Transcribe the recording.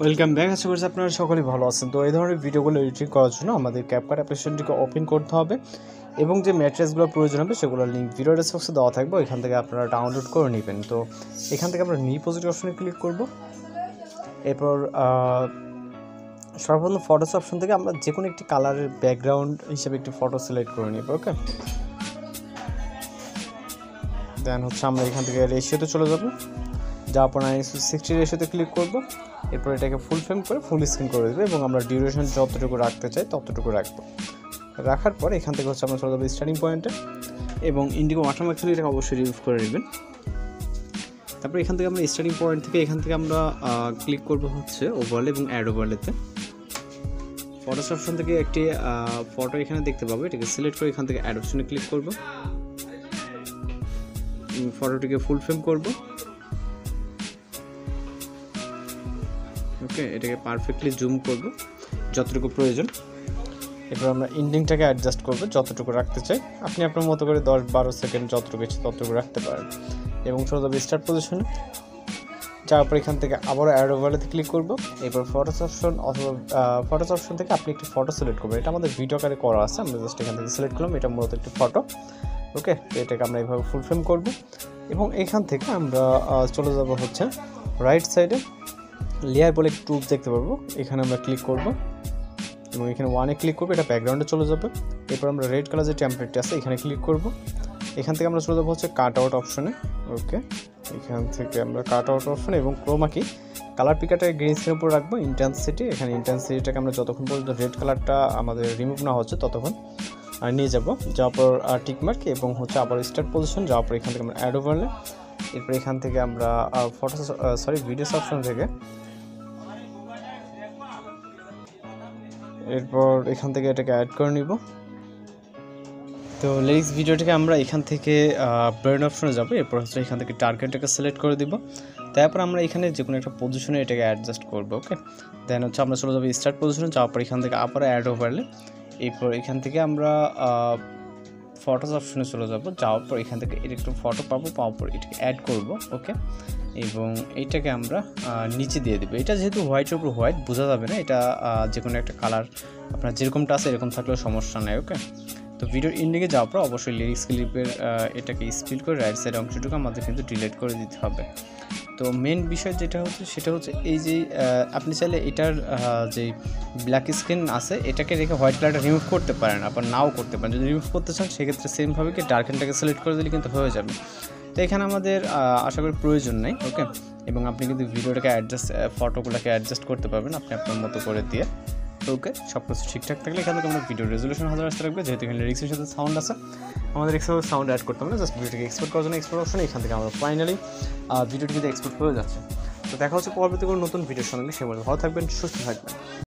Welcome back. আশা করছি আপনারা সকলেই ভালো আছেন। তো এই ধরনের ভিডিওগুলো এডিটিং করার জন্য আমাদের ক্যাপকাট অ্যাপ্লিকেশনটিকে ওপেন করতে হবে এবং যে ম্যাট্রিক্সগুলো প্রয়োজন হবে সেগুলোর লিঙ্ক ভিডিও ডেসক্রিপশনে দেওয়া থাকবে, এখান থেকে আপনারা ডাউনলোড করে নেবেন। তো এখান থেকে আমরা রিপোজিটরি অপশনে ক্লিক করব। এরপর সর্বপ্রথম ফটোস অপশন থেকে আমরা যে কোনো একটি কালারের ব্যাকগ্রাউন্ড হিসেবে একটি ফটো সিলেক্ট করে নিব। ওকে, দেন আমরা এখান থেকে রেশিওতে চলে যাব, যাওয়ার পর 9:60 রেশিওতে ক্লিক করব। এরপর এটাকে ফুল ফ্রেম করে ফুল স্ক্রিন করে দেবো এবং আমরা ডিউরেশন যতটুকু রাখতে চাই ততটুকু রাখবো। রাখার পর এখান থেকে আমরা চলে যাবো স্টার্টিং পয়েন্টে এবং ইন্ডিগো ওয়াটারমার্ক ছিল, এটাকে অবশ্যই রিমুভ করে নেবেন। তারপর এখান থেকে আমরা স্টার্টিং পয়েন্ট থেকে এখান থেকে আমরা ক্লিক করবো ওভারলে এবং অ্যাড ওভারলেতে। ফটোস অপশন থেকে একটি ফটো এখানে দেখতে পাবো, এটাকে সিলেক্ট করে এখান থেকে অ্যাড অপশনে ক্লিক করবো। ফটোটিকে ফুল ফ্রেম করব। ওকে, এটাকে পারফেক্টলি জুম করব যতটুকু প্রয়োজন। এরপর আমরা ইন্ডিংটাকে অ্যাডজাস্ট করব যতটুকু রাখতে চাই। আপনি আপনার মতো করে 10-12 সেকেন্ড যতটুকু ইচ্ছে ততটুকু রাখতে পারেন এবং চলে যাবে স্টার্ট পজিশনে। যাওয়ার পর এখান থেকে আবারও অ্যাড ওভারলেতে ক্লিক করব। এরপর ফটোস অপশন অথবা ফটোস অপশন থেকে আপনি একটি ফটো সিলেক্ট করবেন। এটা আমাদের ভিডিও আকারে করা আছে, আমরা জাস্ট এখান থেকে সিলেক্ট করলাম। এটা মূলত একটি ফটো। ওকে, তো এটাকে আমরা এইভাবে ফুল ফ্রেম করব এবং এখান থেকে আমরা চলে যাব রাইট সাইডে লেয়ার বলে একটি টুলস দেখতে পারবো, এখানে আমরা ক্লিক করব এবং এখানে ওয়ানে ক্লিক করবো, এটা ব্যাকগ্রাউন্ডে চলে যাবে। এরপর আমরা রেড কালার যে টেমপ্লেটটি আছে এখানে ক্লিক করব। এখান থেকে আমরা চলে যাবো কাট আউট অপশনে। ওকে, এখান থেকে আমরা কাট আউট অপশন এবং ক্রোমা কি কালার পিকারটাকে গ্রিন স্ক্রিনের উপর রাখবো। ইন্টেন্সিটি, এখানে ইন্টেন্সিটিটাকে আমরা যতক্ষণ পর্যন্ত রেড কালারটা আমাদের রিমুভ না হচ্ছে ততক্ষণ নিয়ে যাব। যাওয়ার পর টিকমার্ক এবং আবার স্টার্ট পজিশন। যাওয়ার পর এখান থেকে আমরা অ্যাড ওভারলে। এরপর এখান থেকে আমরা ভিডিওস অপশন থেকে এরপর এখান থেকে এটাকে অ্যাড করে নিব। তো লিরিক্স ভিডিওটিকে আমরা এখান থেকে ব্রেন অপশনে যাব। এরপর এখান থেকে টার্গেটটাকে সিলেক্ট করে দিব। তারপর আমরা এখানে যে কোনো একটা পজিশনে এটাকে অ্যাডজাস্ট করব। ওকে, দেন আমরা চলে যাবো স্টার্ট পজিশনে। যাওয়ার পর এখান থেকে আবার অ্যাড ওভারলে। এরপর এখান থেকে আমরা ফটোস অপশনে চলে যাব। যাওয়ার পর এখান থেকে একটু ফটো পাওয়ার পর এটাকে অ্যাড করব। ওকে, এবং এইটাকে আমরা নিচে দিয়ে দেবো। এটা যেহেতু হোয়াইটের উপর হোয়াইট বোঝা যাবে না, এটা যে কোনো একটা কালার আপনার যেরকমটা আছে এরকম থাকলেও সমস্যা নেই। ওকে, তো ভিডিওর ইন্ডিংয়ে যাওয়ার পর অবশ্যই লিরিক্স ক্লিপের এটাকে স্পিড করে রাইট সাইড অংশটুকু আমাদের কিন্তু ডিলিট করে দিতে হবে। তো মেন বিষয় যেটা সেটা এই যে আপনি চাইলে এটার যে ব্ল্যাক স্ক্রিন আছে এটাকে রেখে হোয়াইট কালারটা রিমুভ করতে পারেন, আবার নাও করতে পারেন। যদি রিমুভ করতে চান সেক্ষেত্রে সেমভাবে কি ডার্কেনটাকে সিলেক্ট করে দিলে কিন্তু হয়ে যাবে। তো এখানে আমাদের আশা করি প্রয়োজন নেই। ওকে, এবং আপনি কিন্তু ভিডিওটাকে ফটোগুলোকে অ্যাডজাস্ট করতে পারবেন আপনি আপনার মতো করে দিয়ে। ওকে, সব কিছু ঠিকঠাক থাকলে এখান থেকে আমরা ভিডিও রেজলিউশন 1000 আসতে রাখবে। যেহেতু এখানে লিরিক্সের সাথে সাউন্ড আছে, আমাদের এক্সট্রা সাউন্ড অ্যাড করতে হবে না, জাস্ট ভিডিওটাকে এক্সপোর্ট করার জন্য এক্সপোর্ট অপশনে এখান থেকে আমরা ফাইনালি ভিডিওটি কিন্তু এক্সপোর্ট হয়ে যাচ্ছে। তো দেখা হচ্ছে পরবর্তী কোনো নতুন ভিডিওর সঙ্গে। সে ভালো থাকবেন, সুস্থ থাকবেন।